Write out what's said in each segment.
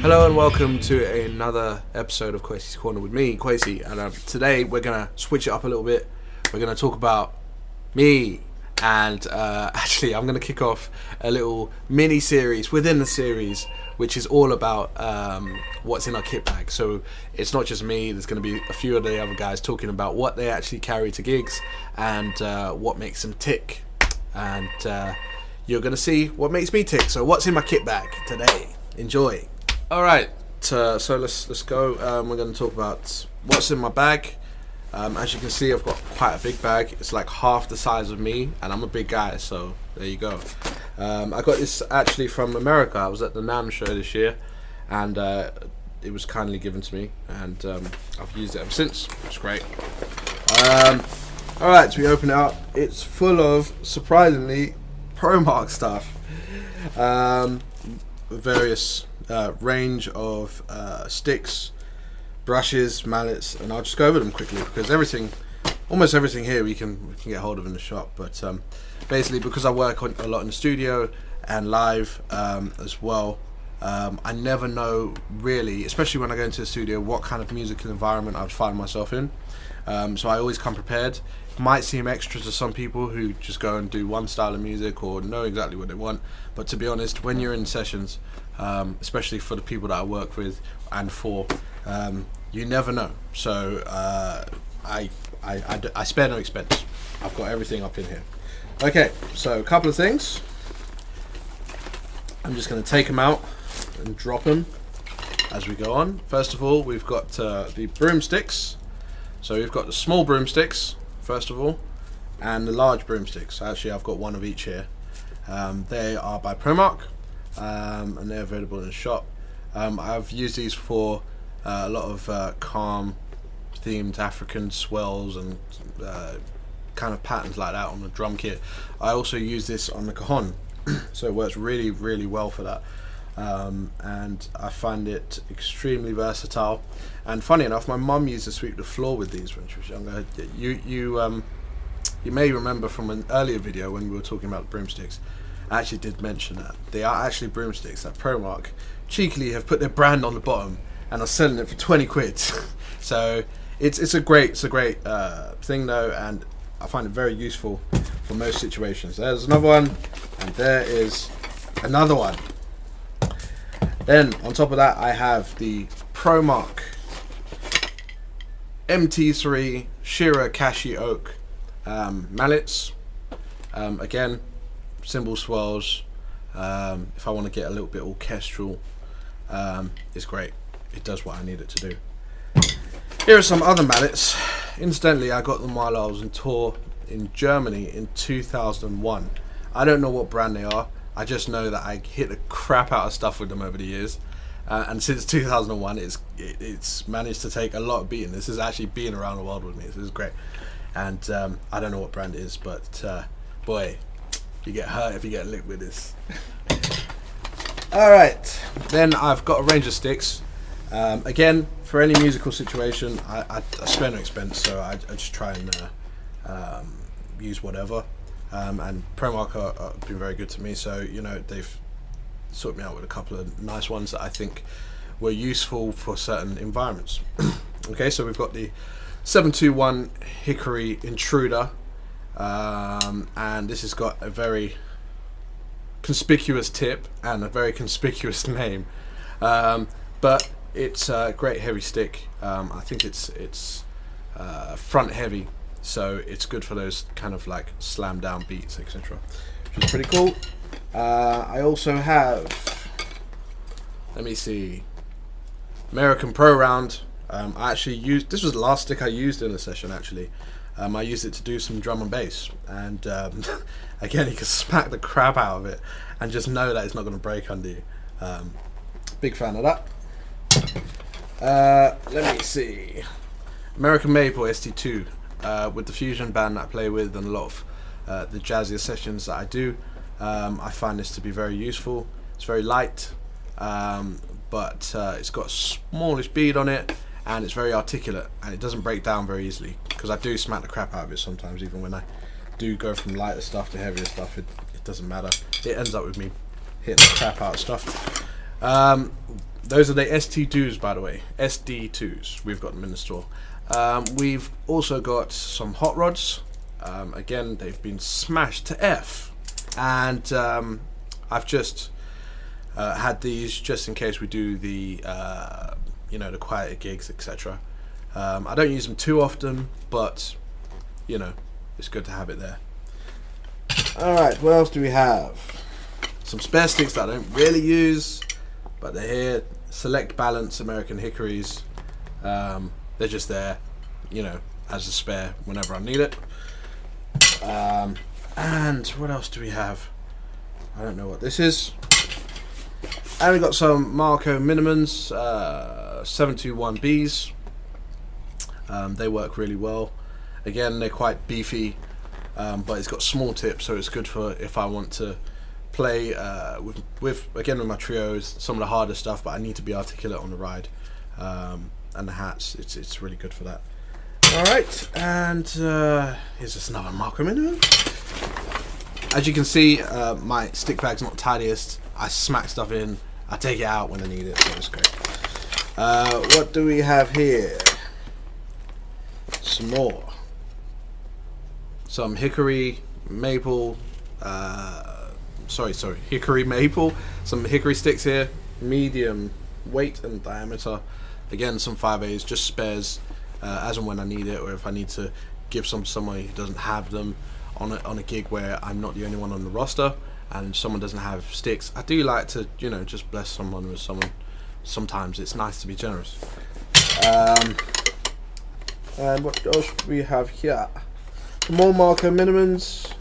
Hello and welcome to another episode of Kwesi's Corner with me, Kwesi, and today we're going to switch it up a little bit. We're going to talk about me, and actually I'm going to kick off a little mini-series within the series, which is all about what's in our kit bag. So it's not just me, there's going to be a few of the other guys talking about what they actually carry to gigs and what makes them tick. And you're going to see what makes me tick. So what's in my kit bag today? Enjoy. Alright, so let's go. We're going to talk about what's in my bag. As you can see, I've got quite a big bag. It's like half the size of me, and I'm a big guy, so there you go. I got this actually from America. I was at the NAMM show this year, and it was kindly given to me, and I've used it ever since. It's great. Alright, so we open it up. It's full of, surprisingly, ProMark stuff. Various range of sticks, brushes, mallets, and I'll just go over them quickly because almost everything here we can get hold of in the shop. But basically, because I work a lot in the studio and live as well, I never know really, especially when I go into the studio, what kind of musical environment I would find myself in. So I always come prepared. Might seem extra to some people who just go and do one style of music or know exactly what they want, but to be honest, when you're in sessions, especially for the people that I work with and for, you never know. So I spare no expense. I've got everything up in here. Okay, so a couple of things. I'm just going to take them out and drop them as we go on. First of all, we've got the broomsticks. So we've got the small broomsticks, first of all, and the large broomsticks. Actually, I've got one of each here. They are by ProMark, and they're available in the shop. I've used these for a lot of calm themed African swells and kind of patterns like that on the drum kit. I also use this on the cajon, so it works really, really well for that. And I find it extremely versatile. And funny enough, my mum used to sweep the floor with these when she was younger. You may remember from an earlier video when we were talking about broomsticks, I actually did mention that they are actually broomsticks that ProMark cheekily have put their brand on the bottom and are selling it for 20 quid. So it's a great thing though, and I find it very useful for most situations. There's another one, and there is another one. Then on top of that, I have the ProMark MT3 Shearer Cashy Oak mallets. Again, cymbal swells. If I want to get a little bit orchestral, it's great. It does what I need it to do. Here are some other mallets. Incidentally, I got them while I was on tour in Germany in 2001. I don't know what brand they are. I just know that I hit the crap out of stuff with them over the years, and since 2001 it's managed to take a lot of beating. This is actually being around the world with me. This is great. And I don't know what brand it is, but boy, you get hurt if you get licked with this. Alright, then I've got a range of sticks. Again, for any musical situation, I spare no expense, so I just try and use whatever. And ProMark have been very good to me, so you know they've sorted me out with a couple of nice ones that I think were useful for certain environments. Okay, so we've got the 721 Hickory Intruder, and this has got a very conspicuous tip and a very conspicuous name, but it's a great heavy stick. I think it's front heavy, so it's good for those kind of like slam down beats, etc., which is pretty cool. I also have, let me see, American Pro Round. I actually used, this was the last stick I used in the session actually. I used it to do some drum and bass, and again, you can smack the crap out of it and just know that it's not going to break under you. Big fan of that. Let me see, American Maple ST2. With the fusion band that I play with and a lot of the jazzier sessions that I do, I find this to be very useful. It's very light, but it's got a smallish bead on it, and it's very articulate, and it doesn't break down very easily, because I do smack the crap out of it sometimes. Even when I do go from lighter stuff to heavier stuff, it doesn't matter. It ends up with me hitting the crap out of stuff. those are the ST2s, by the way. SD2s. We've got them in the store. We've also got some hot rods. Again, they've been smashed to F. And I've just had these just in case we do the, the quieter gigs, etc. I don't use them too often, but, it's good to have it there. Alright, what else do we have? Some spare sticks that I don't really use, but they're here. Select Balance American Hickories. They're just there, as a spare whenever I need it. And what else do we have? I don't know what this is. And we got some Marco Minnemann's 721Bs. They work really well. Again, they're quite beefy, but it's got small tips, so it's good for if I want to play with my trios, some of the harder stuff, but I need to be articulate on the ride. And the hats, it's really good for that. Alright, and here's just another Marco Minnemann. As you can see, my stick bag's not tidiest. I smack stuff in, I take it out when I need it, so it's great. What do we have here? Some more. Some hickory maple, hickory maple. Some hickory sticks here, medium weight and diameter. Again, some 5As, just spares as and when I need it, or if I need to give some to someone who doesn't have them on a gig where I'm not the only one on the roster and someone doesn't have sticks. I do like to, just bless someone with someone. Sometimes it's nice to be generous. And what else do we have here? Some more Marco Minnemanns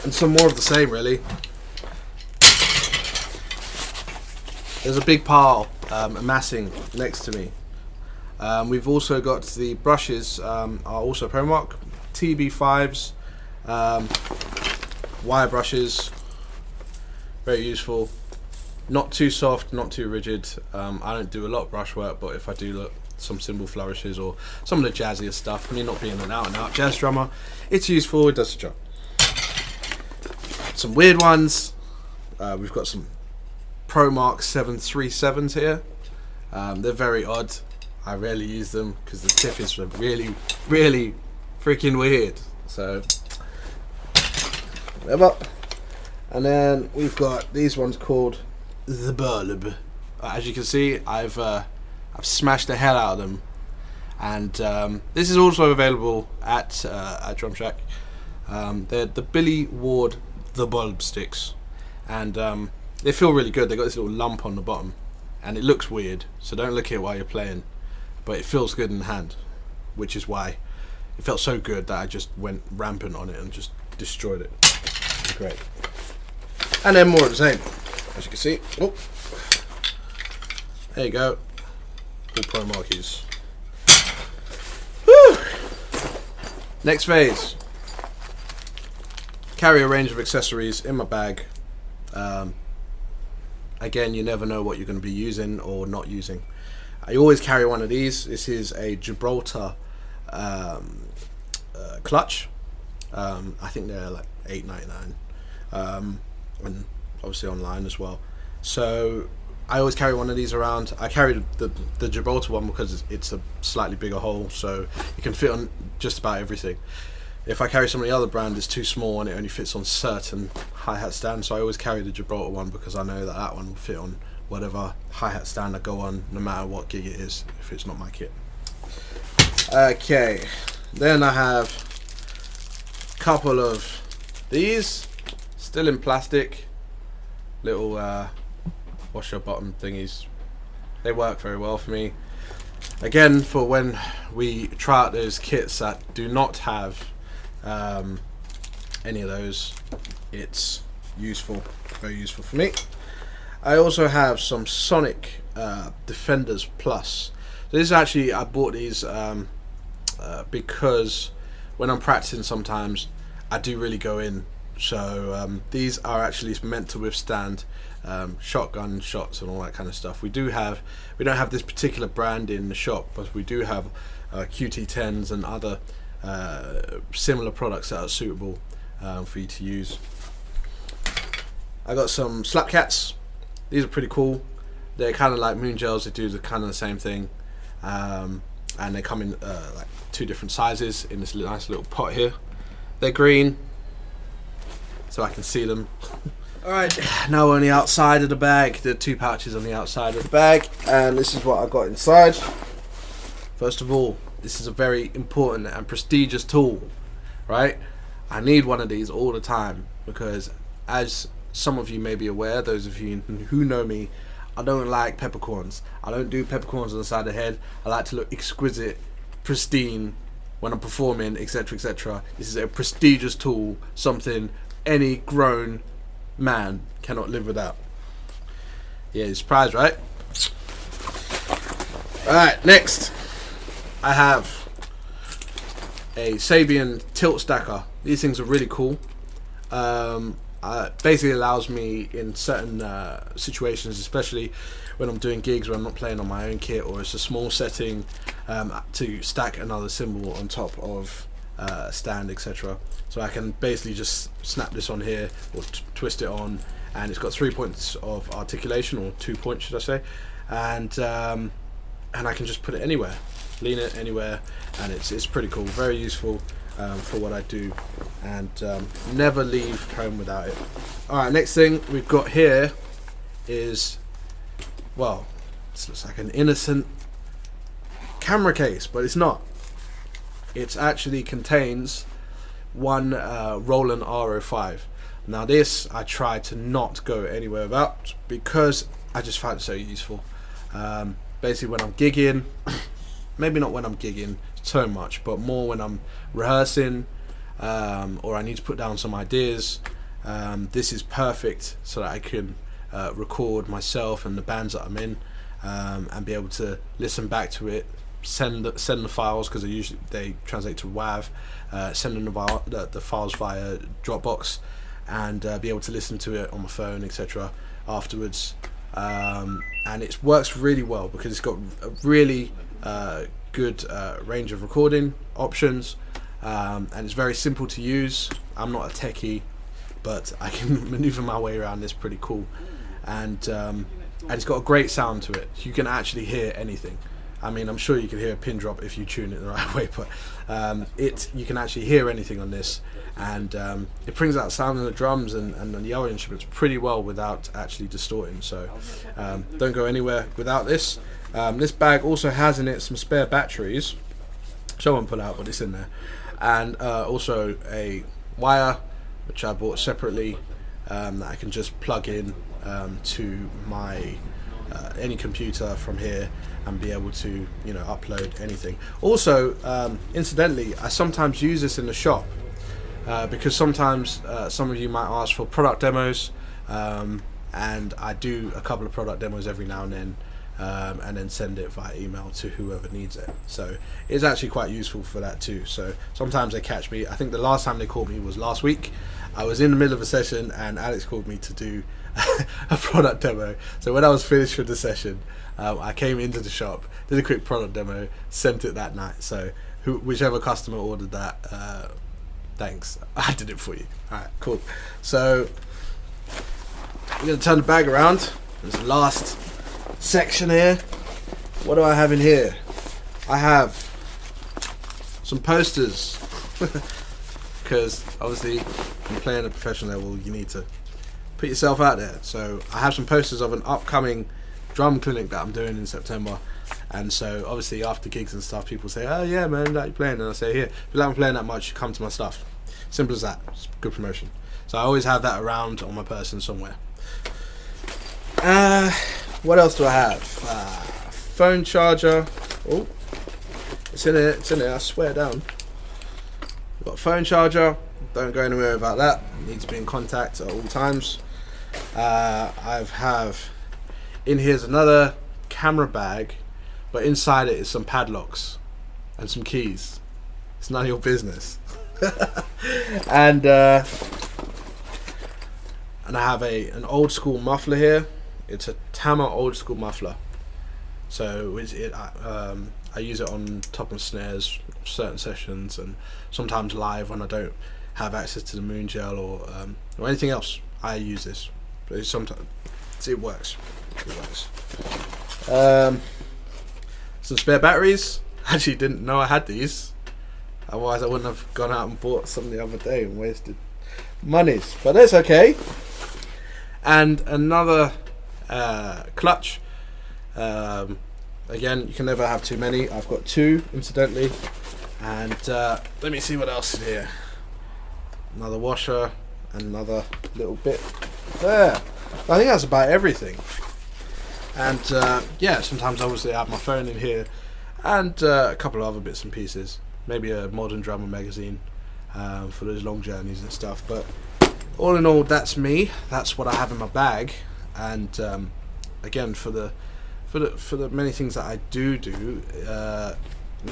and some more of the same, really. There's a big pile amassing next to me. We've also got the brushes, are also ProMark TB5s, wire brushes, very useful, not too soft, not too rigid. I don't do a lot of brush work, but if I do look some cymbal flourishes or some of the jazzier stuff, me not being an out and out jazz drummer, it's useful, it does the job. Some weird ones, we've got some ProMark 737s here. They're very odd. I rarely use them because the tip is really, really freaking weird. So, whatever. And then we've got these ones called the Bulb. As you can see, I've smashed the hell out of them. And this is also available at Drumshack. They're the Billy Ward the Bulb sticks, and they feel really good. They got this little lump on the bottom, and it looks weird. So don't look at it while you're playing. But it feels good in the hand, which is why it felt so good that I just went rampant on it and just destroyed it. Great. And then more of the same, as you can see. Oh, there you go. All ProMarkies. Woo! Next phase. Carry a range of accessories in my bag. Again, you never know what you're going to be using or not using. I always carry one of these. This is a Gibraltar clutch. I think they're like $8.99, and obviously online as well. So I always carry one of these around. I carry the Gibraltar one because it's a slightly bigger hole, so it can fit on just about everything. If I carry some of the other brand, it's too small and it only fits on certain hi-hat stands. So I always carry the Gibraltar one because I know that that one will fit on whatever hi-hat stand I go on, no matter what gig it is, if it's not my kit. Okay, then I have a couple of these, still in plastic, little washer bottom thingies. They work very well for me. Again, for when we try out those kits that do not have any of those, it's useful, very useful for me. I also have some Sonic Defenders Plus. So this is actually, I bought these because when I'm practicing sometimes I do really go in. So these are actually meant to withstand shotgun shots and all that kind of stuff. We don't have this particular brand in the shop, but we do have QT10s and other similar products that are suitable for you to use. I got some Slapcats. These are pretty cool. They're kind of like moon gels. They do the kind of the same thing, and they come in like 2 different sizes in this nice little pot here. They're green, so I can see them. Alright, now we're on the outside of the bag. There are 2 pouches on the outside of the bag, and this is what I got inside. First of all, this is a very important and prestigious tool, right? I need one of these all the time because, as some of you may be aware, those of you who know me, I don't like peppercorns. I don't do peppercorns on the side of the head. I like to look exquisite, pristine when I'm performing, etc, etc. This is a prestigious tool, something any grown man cannot live without. Yeah, you're surprised, right? Alright, next I have a Sabian Tilt Stacker. These things are really cool. Basically allows me in certain situations, especially when I'm doing gigs where I'm not playing on my own kit or it's a small setting, to stack another cymbal on top of stand, etc. So I can basically just snap this on here or twist it on, and it's got 3 points of articulation, or 2 points should I say, and I can just put it anywhere, lean it anywhere, and it's pretty cool, very useful for what I do, and never leave home without it. Alright, next thing we've got here is, well, this looks like an innocent camera case, but it's not. It actually contains one Roland R05. Now this I try to not go anywhere without because I just find it so useful. Basically when I'm gigging, maybe not when I'm gigging so much, but more when I'm rehearsing, or I need to put down some ideas, this is perfect so that I can record myself and the bands that I'm in, and be able to listen back to it, send the files, because they translate to WAV, send them the files via Dropbox, and be able to listen to it on my phone, etc. afterwards. And it works really well because it's got a really good range of recording options, and it's very simple to use. I'm not a techie, but I can maneuver my way around this pretty cool, and it's got a great sound to it. You can actually hear anything. I mean, I'm sure you can hear a pin drop if you tune it the right way, but you can actually hear anything on this, and it brings out sound in the drums and the other instruments pretty well without actually distorting. So don't go anywhere without this. This bag also has in it some spare batteries, which I won't pull out, but it's in there, and also a wire which I bought separately, that I can just plug in to my any computer from here and be able to, you know, upload anything. Also, incidentally, I sometimes use this in the shop because sometimes some of you might ask for product demos, and I do a couple of product demos every now and then send it via email to whoever needs it. So it's actually quite useful for that too. So sometimes they catch me. I think the last time they called me was last week. I was in the middle of a session and Alex called me to do a product demo. So when I was finished with the session, I came into the shop, did a quick product demo, sent it that night. So whichever customer ordered that, thanks, I did it for you. Alright, cool. So I'm going to turn the bag around. There's the last section here. What do I have in here? I have some posters because obviously when you're playing at a professional level you need to put yourself out there. So I have some posters of an upcoming drum clinic that I'm doing in September, and so obviously after gigs and stuff people say, oh yeah man, like you playing, and I say, here, if you like me playing that much, come to my stuff. Simple as that. It's good promotion. So I always have that around on my person somewhere. What else do I have? Phone charger. Oh, it's in there, I swear down. Got a phone charger, don't go anywhere without that. Need to be in contact at all times. I have in here's another camera bag, but inside it is some padlocks and some keys. It's none of your business. and I have an old school muffler here. It's a Tama old school muffler. So I use it on top of snares, certain sessions, and sometimes live when I don't have access to the moon gel or anything else. I use this. But sometimes it works. It works. Some spare batteries. Actually didn't know I had these. Otherwise I wouldn't have gone out and bought some the other day and wasted monies. But that's okay. And another clutch. Again, you can never have too many. I've got 2, incidentally. And let me see what else is here. Another washer and another little bit there. I think that's about everything. And yeah, sometimes obviously I have my phone in here and a couple of other bits and pieces. Maybe a modern drummer magazine for those long journeys and stuff. But all in all, that's me. That's what I have in my bag. And again, for the many things that I do, you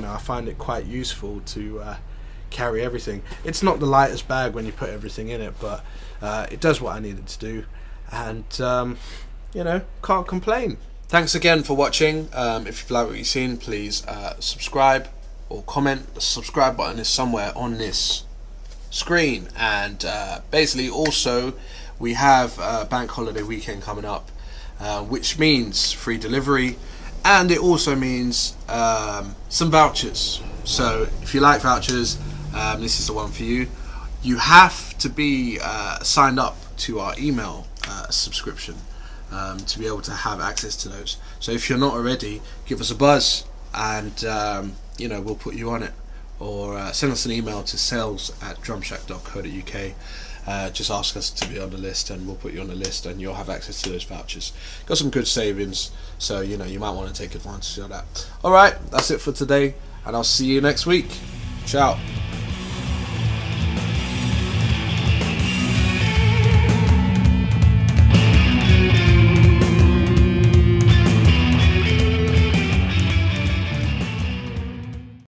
know, I find it quite useful to carry everything. It's not the lightest bag when you put everything in it, but it does what I needed to do, and you know, can't complain. Thanks again for watching. If you've liked what you've seen, please subscribe or comment. The subscribe button is somewhere on this screen, and basically also we have a bank holiday weekend coming up, which means free delivery, and it also means some vouchers. So if you like vouchers, this is the one for you. You have to be signed up to our email subscription to be able to have access to those. So if you're not already, give us a buzz, and you know, we'll put you on it, or send us an email to sales@drumshack.co.uk. Just ask us to be on the list, and we'll put you on the list, and you'll have access to those vouchers. Got some good savings, so you know, you might want to take advantage of that. Alright, that's it for today, and I'll see you next week. Ciao.